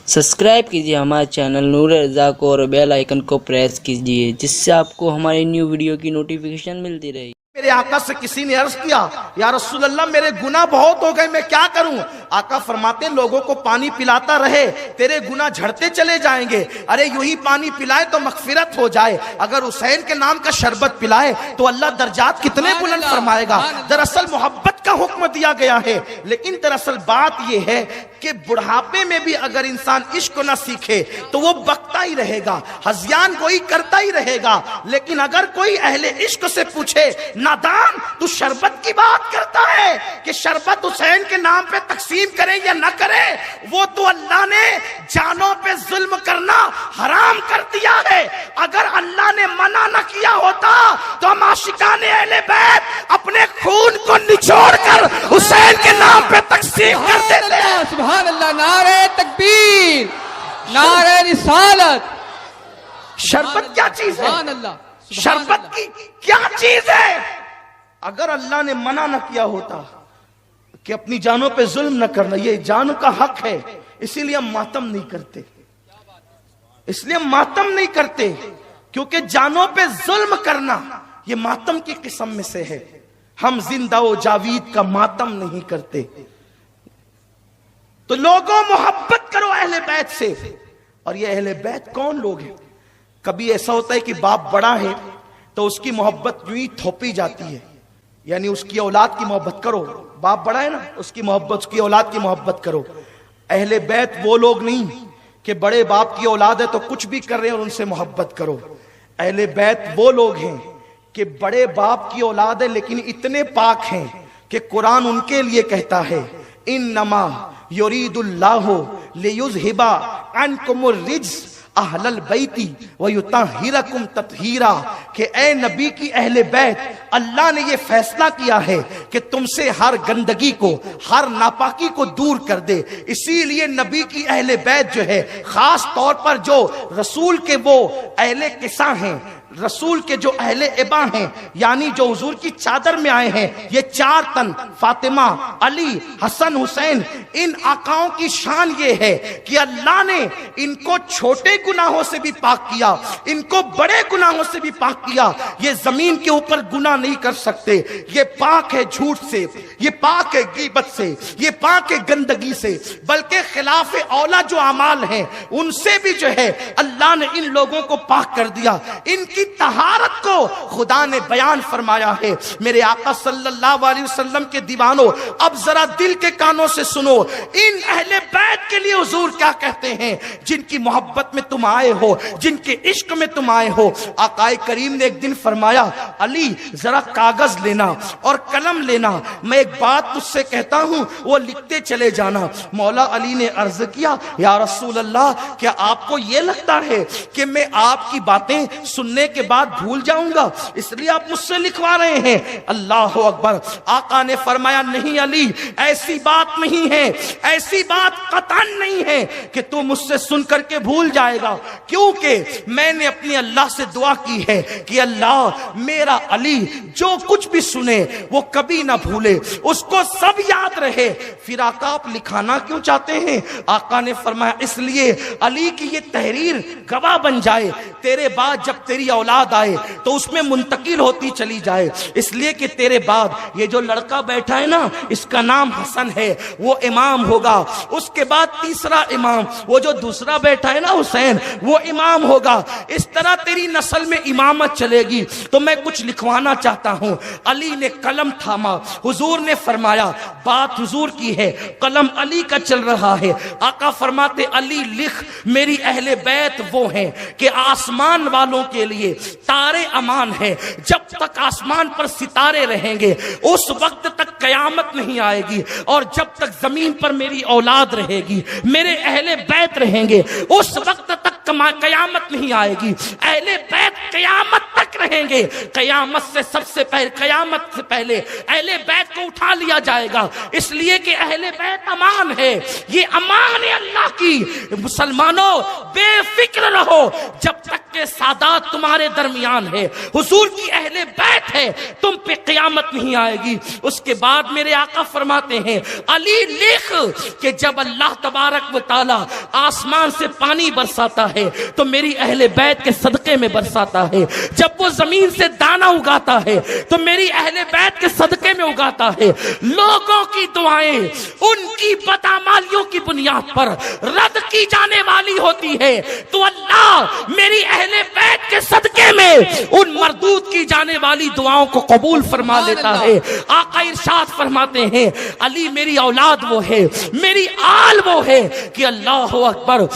Subscribe कीजिए हमारे channel नूर रज़ा को और बेल आइकन को प्रेस कीजिए जिससे आपको हमारी न्यू वीडियो की नोटिफिकेशन मिलती रहे। मेरे आका से किसी ने अर्ज किया, या रसूल अल्लाह मेरे गुनाह बहुत हो गए, मैं क्या करूं? आका फरमाते लोगों को पानी पिलाता रहे, तेरे गुनाह झड़ते चले जाएंगे। अरे यूं ही पानी पिलाए तो मगफिरत हो जाए, अगर हुसैन के नाम का शरबत पिलाए तो अल्लाह दर्जात कितने बुलंद फरमाएगा। दरअसल मोहब्बत का हुक्म दिया गया है, लेकिन दरअसल बात यह है कि बुढ़ापे में भी अगर इंसान इश्क न सीखे तो वो बकता ही रहेगा, हज़ियान कोई करता ही रहेगा। लेकिन अगर कोई अहले इश्क से पूछे, नादान तू शरबत की बात करता है कि शरबत हुसैन के नाम पे तकसीम करे या न करे, वो तो अल्लाह ने जानों पे जुल्म करना हराम कर दिया है। अगर अल्लाह ने मना न किया होता तो हम आशिकाने अहले बैत अपने खून को निचोड़ कर हुसैन के नाम पे तकसीम कर देते हैं। सुभान अल्लाह, नारे तकबीर, नारे रिसालत। शरबत क्या चीज है? सुभान अल्लाह, शरबत की क्या चीज है? अगर अल्लाह ने मना न किया होता कि अपनी जानों पे जुल्म न करना, ये जान का हक है, इसीलिए हम मातम नहीं करते, इसलिए हम मातम नहीं करते, क्योंकि जानों पे जुल्म करना ये मातम की किस्म में से है। हम जिंदा व जावीद का मातम नहीं करते। तो लोगों मोहब्बत करो अहले बैत से। और ये अहले बैत कौन लोग हैं? कभी ऐसा होता है कि बाप बड़ा है तो उसकी मोहब्बत यूं ही थोपी जाती है, यानी उसकी औलाद की मोहब्बत करो, बाप बड़ा है ना, उसकी मोहब्बत, उसकी औलाद की मोहब्बत करो। अहले बैत वो लोग नहीं कि बड़े बाप की औलाद है तो कुछ भी कर रहे हैं और उनसे मोहब्बत करो। अहले बैत वो लोग हैं कि बड़े बाप की औलाद है लेकिन इतने पाक हैं कि कुरान उनके लिए कहता है, इन्नमा युरीदुल्लाहु लियुज़हिबा अन्कुमुर रिज्स अहलल बैती व युतहिरकुम तत्हीरा, कि ए नबी की अहले बैत, अल्लाह ने ये फैसला किया है कि तुमसे हर गंदगी को, हर नापाकी को दूर कर दे। इसीलिए नबी की अहले बैत जो है, खास तौर पर जो रसूल के वो अहले किसा हैं, रसूल के जो अहले इबा हैं, यानी जो हुजूर की चादर में आए हैं, ये चार तन फातिमा, अली, हसन, हुसैन, इन आकाओं की शान ये है कि अल्लाह ने इनको छोटे गुनाहों से भी पाक किया, इनको बड़े गुनाहों से भी पाक किया। ये जमीन के ऊपर गुनाह नहीं कर सकते, ये पाक है झूठ से, ये पाक है गीबत से, ये पाक है गंदगी से, बल्कि खिलाफ औला जो अमाल हैं उनसे भी जो है अल्लाह ने इन लोगों को पाक कर दिया। इनकी तहारत को खुदा ने बयान फरमाया है। मेरे आका सल्लल्लाहु अलैहि वसल्लम के दीवानों, अब जरा दिल के कानों से सुनो, इन अहले बैत के लिए हुजूर क्या कहते हैं, जिनकी मोहब्बत में तुम आए हो, जिनके इश्क में तुम आए हो। आकाए करीम ने एक दिन फरमाया, अली जरा कागज लेना और कलम लेना, मैं एक बात तुझसे कहता हूं, वो लिखते चले जाना। मौला अली ने अर्ज किया, या रसूल अल्लाह, क्या आपको ये लगता है कि मैं आपकी बातें सुनने के बाद भूल जाऊंगा, इसलिए आप मुझसे लिखवा रहे हैं? अल्लाह अकबर। आका ने फरमाया, नहीं अली, ऐसी बात नहीं है, ऐसी बात कतन नहीं है कि तू मुझसे सुन करके भूल जाएगा, क्योंकि मैंने अपनी अल्लाह से दुआ की है कि अल्लाह मेरा अली जो कुछ भी सुने वो कभी ना भूले, उसको सब याद रहे। फिर आका आप लिखाना क्यों चाहते हैं? आका ने फरमाया, इसलिए अली की ये तहरीर गवाह बन जाए, तेरे बाद जब तेरी औलाद आए तो उसमें मुंतकिल होती चली जाए। इसलिए कि तेरे बाद ये जो लड़का बैठा है ना, इसका नाम हसन है, वो इमाम होगा, उसके बाद तीसरा इमाम, वो जो दूसरा बैठा है ना हुसैन, वो इमाम होगा। इस तरह तेरी नस्ल में इमामत चलेगी। तो मैं कुछ लिखवाना चाहता हूं। अली ने कलम थामा, हुजूर ने फरमाया, बात हुजूर की है, कलम अली का चल रहा है। आका फरमाते, अली लिख, मेरी अहले बैत वो हैं कि आसमान वालों के लिए तारे अमान है, जब तक आसमान पर सितारे रहेंगे उस वक्त तक कयामत नहीं आएगी, और जब तक जमीन पर मेरी औलाद रहेगी, मेरे अहले बैत रहेंगे, उस वक्त तक कयामत नहीं आएगी। अहले बैत कयामत तक तक रहेंगे। क़यामत से पहले अहले बैत को उठा लिया जाएगा, इसलिए कि अहले बैत अमान है, ये अमान है अल्लाह की। मुसलमानों बेफिक्र रहो जब तक के सादात तुम्हारे दरमियान है, हुजूर की अहले बैत है, तुम पे क़यामत नहीं आएगी। उसके बाद मेरे आका फरमाते हैं, अली लिख कि जब अल्लाह तबारक व तआला आसमान से पानी बरसाता है तो मेरी अहले बैत के सदके में बरसाता है, जब वो जमीन से दाना उगाता है तो मेरी अहले बैत के सदके में उगाता है। लोगों की दुआएं उनकी बदअमालियों की बुनियाद पर रद्द की जाने वाली होती है, तो अल्लाह मेरी अहले बैत के सदके में उन मरदूद की जाने वाली दुआओं को कबूल फरमा लेता है। आका इरशाद फरमाते हैं, अली मेरी औलाद वो है, मेरी आल वो है कि अल्लाह अकबर,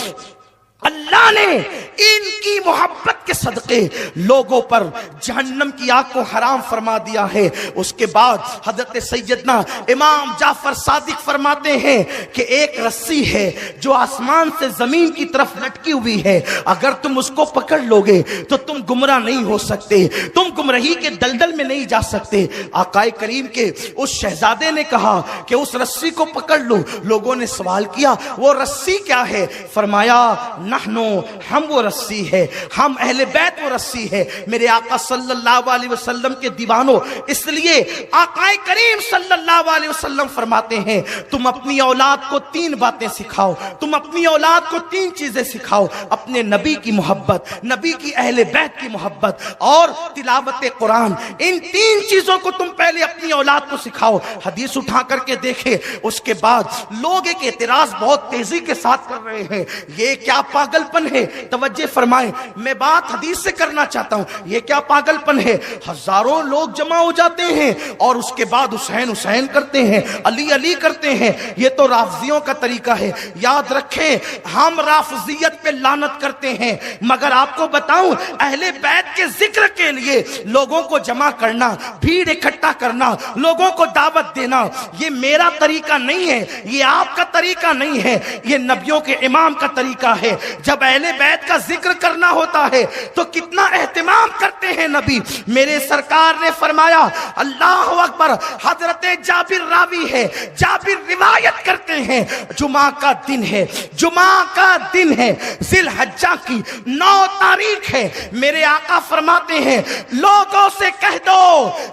अल्लाह ने इनकी मोहब्बत के सदके लोगों पर जहन्नम की आग को हराम फरमा दिया है। उसके बाद हजरत सैयदना इमाम जाफर सादिक फरमाते हैं कि एक रस्सी है जो आसमान से जमीन की तरफ लटकी हुई है, अगर तुम उसको पकड़ लोगे तो तुम गुमराह नहीं हो सकते, तुम गुमराही के दलदल में नहीं जा सकते। आकाए करीम के उस शहजादे ने कहा कि उस रस्सी को पकड़ लो। लोगों ने सवाल किया वो रस्सी क्या है? फरमाया नहनो, हम वो रस्सी है, हम अहले बैत वो रस्सी है। मेरे आका सल्लल्लाहु अलैहि वसल्लम के दीवानों, इसलिए आकाए करीम सल्लल्लाहु अलैहि वसल्लम फरमाते हैं, तुम अपनी औलाद को 3 बातें सिखाओ, तुम अपनी औलाद को 3 चीजें सिखाओ, अपने नबी की मोहब्बत, नबी की अहले बैत की मोहब्बत और तिलावत कुरान। इन 3 चीजों को तुम पहले अपनी औलाद को सिखाओ। हदीस उठा करके देखे, उसके बाद लोग एक एतराज बहुत तेजी के साथ कर रहे हैं, ये क्या पागलपन है? तवज्जो फरमाएं, मैं बात हदीस से करना चाहता हूं, ये क्या पागलपन है? हजारों लोग जमा हो जाते हैं और उसके बाद हुसैन हुसैन करते हैं, अली अली करते हैं, ये तो राफजियों का तरीका है। याद रखें, हम राफजियत पे लानत करते हैं, मगर आपको बताऊं, अहले बैत के जिक्र के लिए लोगों को जमा करना, भीड़ इकट्ठा करना, लोगों को दावत देना, ये मेरा तरीका नहीं है, ये आपका तरीका नहीं है, ये नबियों के इमाम का तरीका है। जब अहले बैत का जिक्र करना होता है तो कितना एहतिमाम करते हैं नबी। मेरे सरकार ने फरमाया, अल्लाह अकबर, हजरत जाबिर रावी है, जाबिर रिवायत करते हैं, जुमा का दिन है, जुमा का दिन है, जिलहज्जा की 9 तारीख है। मेरे आका फरमाते हैं, लोगों से कह दो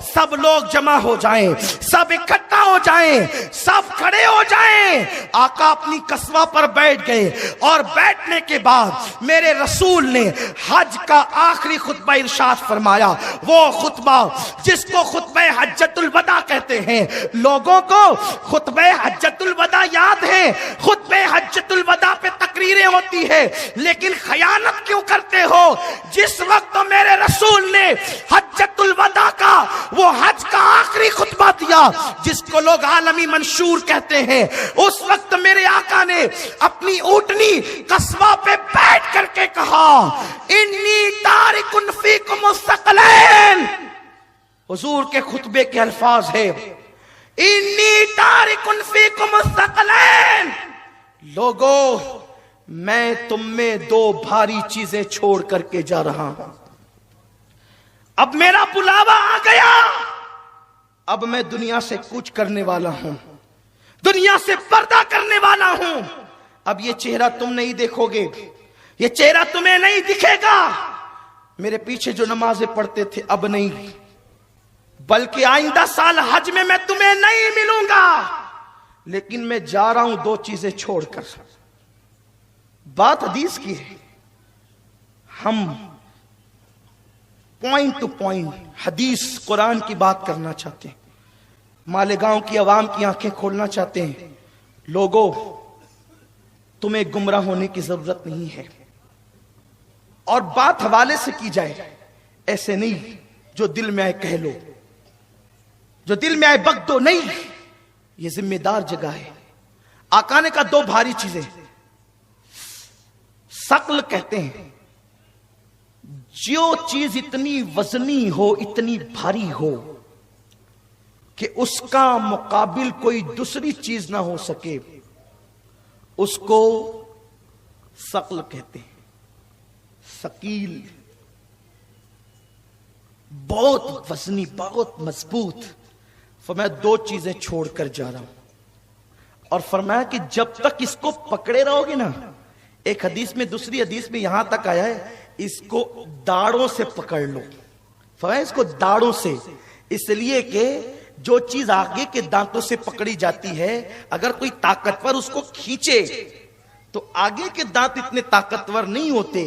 सब लोग जमा हो जाएं, सब इकट्ठा हो जाएं, सब खड़े हो जाएं। आका अपनी कस्बा पर बैठ गए और बैठने के बाद मेरे रसूल ने हज का आखिरी खुतबा इरशाद फरमाया, वो खुतबा जिसको खुतबा हज्जतुल वदा कहते हैं। लोगों को खुतबा हज्जतुल वदा याद है, खुतबा हज्जतुल वदा पे तकरीरें होती है, लेकिन खयानत क्यों करते हो? जिस वक्त तो मेरे रसूल ने हज्जतुल वदा का, वो हज का आखिरी खुतबा दिया जिसको लोग आलमी मंशूर कहते हैं, उस वक्त मेरे आका ने अपनी ऊँटनी कस्बा पे बैठ करके कहा, इन्नी तारिकुन फीकुम मुस्तक़लैन। हुजूर के खुतबे के अल्फाज है, इन्नी तारिकुन फीकुम मुस्तक़लैन। लोगों, मैं तुम में 2 भारी चीजें छोड़ करके जा रहा हूं। अब मेरा बुलावा आ गया, अब मैं दुनिया से कूच करने वाला हूं, दुनिया से पर्दा करने वाला हूं। अब ये चेहरा तुम नहीं देखोगे, ये चेहरा तुम्हें नहीं दिखेगा। मेरे पीछे जो नमाजें पढ़ते थे अब नहीं, बल्कि आइंदा साल हज में मैं तुम्हें नहीं मिलूंगा, लेकिन मैं जा रहा हूं 2 चीजें छोड़कर। बात हदीस की है, हम पॉइंट टू पॉइंट हदीस कुरान की बात करना चाहते हैं, मालेगांव की आवाम की आंखें खोलना चाहते हैं। लोगों, तुम्हें गुमराह होने की जरूरत नहीं है, और बात हवाले से की जाए, ऐसे नहीं जो दिल में आए कह लो, जो दिल में आए बक दो, नहीं। ये जिम्मेदार जगह है। आका ने कहा 2 भारी चीजें, सकल कहते हैं जो चीज इतनी वजनी हो, इतनी भारी हो कि उसका मुकाबिल कोई दूसरी चीज ना हो सके, उसको सकल कहते हैं। सकील, बहुत वजनी, बहुत मजबूत। फरमाया 2 चीजें छोड़कर जा रहा हूं, और फरमाया कि जब तक इसको पकड़े रहोगे ना, एक हदीस में, दूसरी हदीस में यहां तक आया है, इसको दाढ़ों से पकड़ लो। फरमाया इसको दाढ़ों से, इसलिए कि जो चीज आगे के दांतों से पकड़ी जाती है, अगर कोई ताकतवर उसको खींचे तो आगे के दांत इतने ताकतवर नहीं होते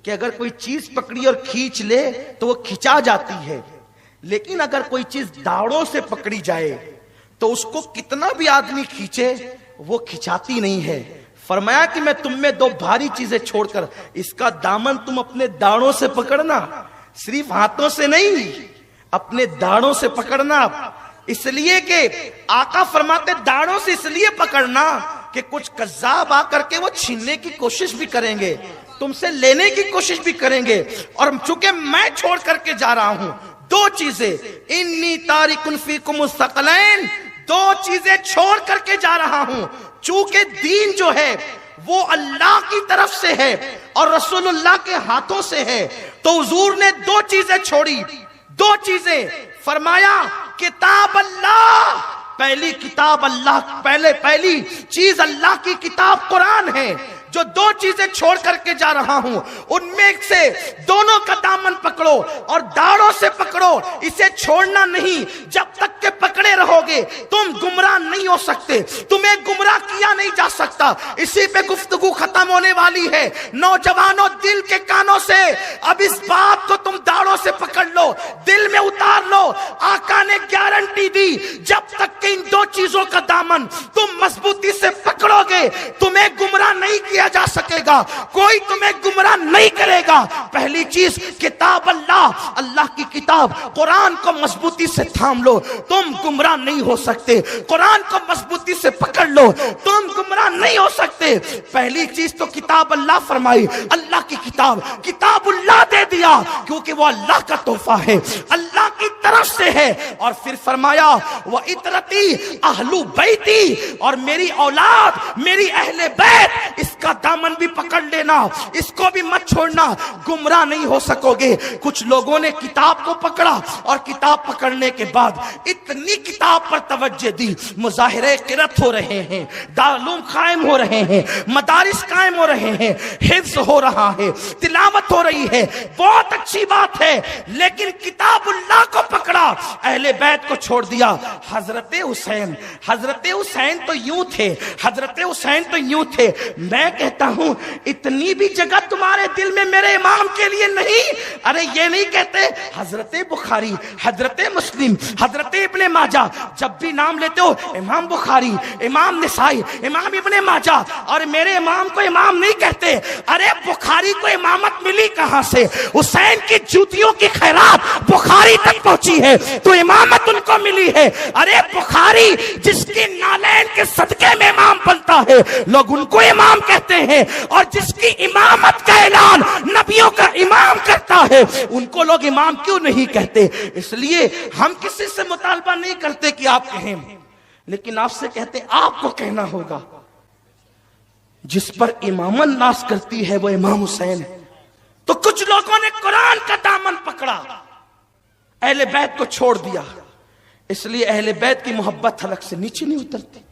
कि अगर कोई चीज पकड़ी और खींच ले तो वो खिंचा जाती है। लेकिन अगर कोई चीज दाढ़ों से पकड़ी जाए तो उसको कितना भी आदमी खींचे वो खिंचाती नहीं है। फरमाया कि मैं तुम में 2 भारी चीजें छोड़कर, इसका दामन तुम अपने दाढ़ों से पकड़ना, सिर्फ हाथों से नहीं, अपने दाढ़ों से पकड़ना। इसलिए कि आका फरमाते दाढ़ों से इसलिए पकड़ना कि कुछ कज्जाब आकर के वो छीनने की कोशिश भी करेंगे, तुमसे लेने की कोशिश भी करेंगे। और चूंकि मैं छोड़ करके जा रहा हूं 2 चीजें, इन्नी तारिकुन फीकुम मुस्तक़लैन, 2 चीजें छोड़ करके जा रहा हूं। चूंकि दीन जो है वो अल्लाह की तरफ से है और रसूलुल्लाह के हाथों से है, तो हुजूर ने 2 चीजें छोड़ी। 2 चीजें फरमाया, किताब अल्लाह, पहली किताब अल्लाह, पहली चीज अल्लाह की किताब कुरान है। जो 2 चीजें छोड़ करके जा रहा हूं उनमें से दोनों का दामन पकड़ो और दाढ़ों से पकड़ो, इसे छोड़ना नहीं। जब तक के पकड़े रहोगे तुम गुमराह नहीं हो सकते, तुम्हें गुमराह किया नहीं जा सकता। इसी पे गुफ्तगू खत्म होने वाली है। नौजवानों, दिल के कानों से अब इस बात को तुम दाढ़ों से पकड़ लो, दिल में उतार लो। आका ने गारंटी दी, जब तक के इन 2 चीजों का दामन तुम मजबूती से पकड़ोगे तुम्हें गुमराह नहीं किया जा सकेगा, कोई तुम्हें गुमराह नहीं करेगा। पहली चीज किताब अल्लाह, अल्लाह की किताब कुरान को मजबूती से थाम लो, तुम गुमराह नहीं हो सकते। कुरान को मजबूती से पकड़ लो, तुम गुमराह नहीं हो सकते। पहली चीज तो किताब अल्लाह फरमाई, अल्लाह की किताब, किताबुल्लाह दे दिया क्योंकि वो अल्लाह का तोहफा है, अल्लाह की तरफ से है। और फिर फरमाया वह इतरती अहलु बैती, और मेरी औलाद, मेरी अहले बैत, इसका दामन भी पकड़ लेना, इसको भी मत छोड़ना, गुमराह नहीं हो सकोगे। कुछ लोगों ने किताब को पकड़ा और किताब पकड़ने के बाद इतनी किताब पर तवज्जो दी, मुजाहिरे क़िरात हो रहे हैं, दारुल कायम हो रहे हैं, मदारिस कायम हो रहे हैं, हिफ्ज़ हो रहा है, तिलावत हो रही है, बहुत अच्छी बात है। लेकिन किताबुल्लाह को पकड़ा, अहले बैत को छोड़ दिया। हजरत हुसैन तो यूं थे, हजरत हुसैन तो यूं थे। मैं कहता हूं इतनी भी जगह तुम्हारे दिल में मेरे इमाम के लिए नहीं। अरे ये नहीं कहते हजरत बुखारी, हजरत मुस्लिम, हजरत इब्ने माजा, जब भी नाम लेते हो इमाम बुखारी, इमाम निसाई, इमाम इब्ने माजा, और मेरे इमाम को इमाम नहीं कहते। अरे बुखारी को इमामत मिली कहां से? हुसैन की जूतियों की खैरात बुखारी तक पहुंची है तो इमामत उनको मिली है। अरे बुखारी जिसकी नालैन के सदके में इमाम बनता है लोग उनको इमाम कहते हैं, और जिसकी इमामत का ऐलान नबियों का इमाम करता है उनको लोग इमाम क्यों नहीं कहते? इसलिए हम किसी से मुतालबा नहीं करते कि आप कहें, लेकिन आपसे कहते आपको कहना होगा। जिस पर इमामन नाश करती है वो इमाम हुसैन है। तो कुछ लोगों ने कुरान का दामन पकड़ा, अहले बैत को छोड़ दिया, इसलिए अहले बैत की मोहब्बत हलक से नीचे नहीं उतरती।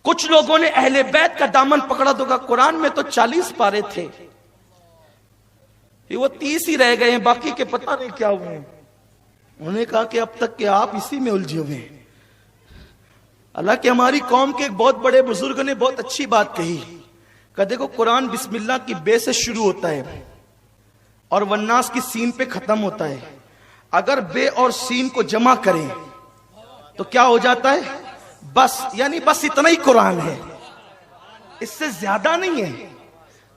कुछ लोगों ने अहले बैत का दामन पकड़ा तो कुरान में तो 40 पारे थे, वो 30 ही रह गए हैं, बाकी के पता नहीं क्या हुए। उन्होंने कहा कि अब तक के आप इसी में उलझे हुए हैं। हालांकि हमारी कौम के एक बहुत बड़े बुजुर्ग ने बहुत अच्छी बात कही, कहा देखो कुरान बिस्मिल्लाह की बे से शुरू होता है और वन्नास की सीन पे खत्म होता है। अगर बे और सीन को जमा करें तो क्या हो जाता है? बस, यानी बस इतना ही कुरान है, इससे ज्यादा नहीं है।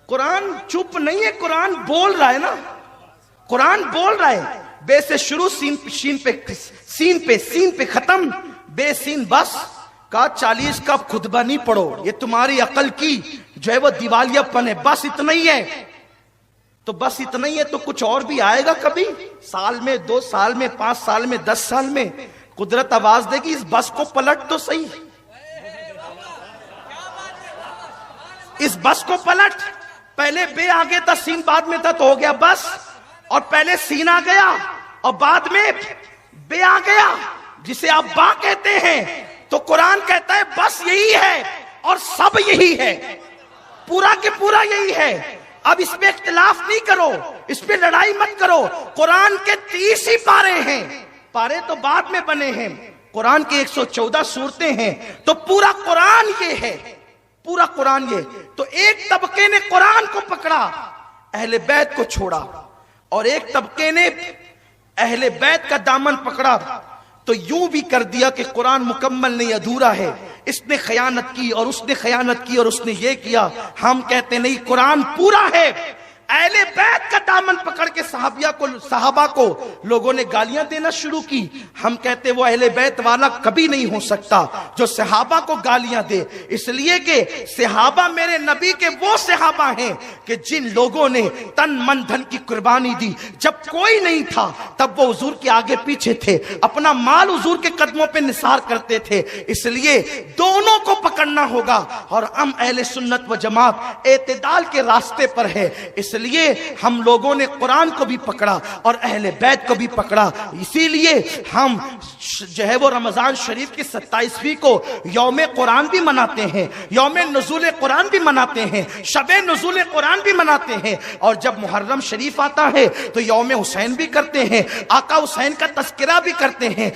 कुरान चुप नहीं है, कुरान बोल रहा है ना, कुरान बोल रहा है। बे से शुरू, सीन पे खत्म, बे सीन बस। का 40 का खुतबा नहीं पढ़ो, ये तुम्हारी अकल की जो है वो दिवालियापन है, बस इतना ही है। तो बस इतना ही है तो कुछ और भी आएगा कभी? साल में, 2 साल में, 5 साल में, 10 साल में कुदरत आवाज देगी इस बस को पलट तो सही, इस बस को पलट। पहले बे आगे था, सीन बाद में था, तो हो गया बस। और पहले सीन आ गया اور بعد میں بے آ گیا جسے آپ با کہتے ہیں، تو قرآن کہتا ہے بس یہی ہے اور سب یہی ہے، پورا کے پورا یہی ہے۔ اب اس پہ اختلاف نہیں کرو، اس پہ لڑائی مت کرو۔ قرآن کے 30 ہی پارے ہیں، پارے تو بعد میں بنے ہیں، قرآن کے 114 سورتیں ہیں، تو پورا قرآن یہ ہے، پورا قرآن یہ۔ تو ایک طبقے نے قرآن کو پکڑا، اہل بیت کو چھوڑا، اور ایک طبقے نے اہل بیت کا دامن پکڑا، تو یوں بھی کر دیا کہ قرآن مکمل نہیں، ادھورا ہے، اس نے خیانت کی اور اس نے خیانت کی اور اس نے یہ کیا۔ ہم کہتے نہیں، قرآن پورا ہے۔ اہل بیت کا دامن پکڑ کے صحابہ کو لوگوں نے گالیاں دینا شروع کی۔ ہم کہتے وہ اہل بیت والا کبھی نہیں ہو سکتا جو صحابہ کو گالیاں دے، اس لیے کہ صحابہ میرے نبی کے وہ صحابہ ہیں کہ جن لوگوں نے تن من دھن کی قربانی دی۔ جب کوئی نہیں تھا تب وہ حضور کے آگے پیچھے تھے، اپنا مال حضور کے قدموں پہ نثار کرتے تھے۔ اس لیے دونوں کو پکڑنا ہوگا، اور ہم اہل سنت و جماعت اعتدال کے راستے پر ہے، اس لیے ہم لوگوں نے قرآن کو بھی پکڑا اور اہل بیت کو بھی پکڑا۔ اسی لیے ہم جو ہے وہ رمضان شریف کی 27ویں کو یوم قرآن بھی مناتے ہیں، یوم نزول قرآن بھی مناتے ہیں، شب نزول قرآن بھی مناتے ہیں، اور جب محرم شریف آتا ہے تو یوم حسین بھی کرتے ہیں، آقا حسین کا تذکرہ بھی کرتے ہیں۔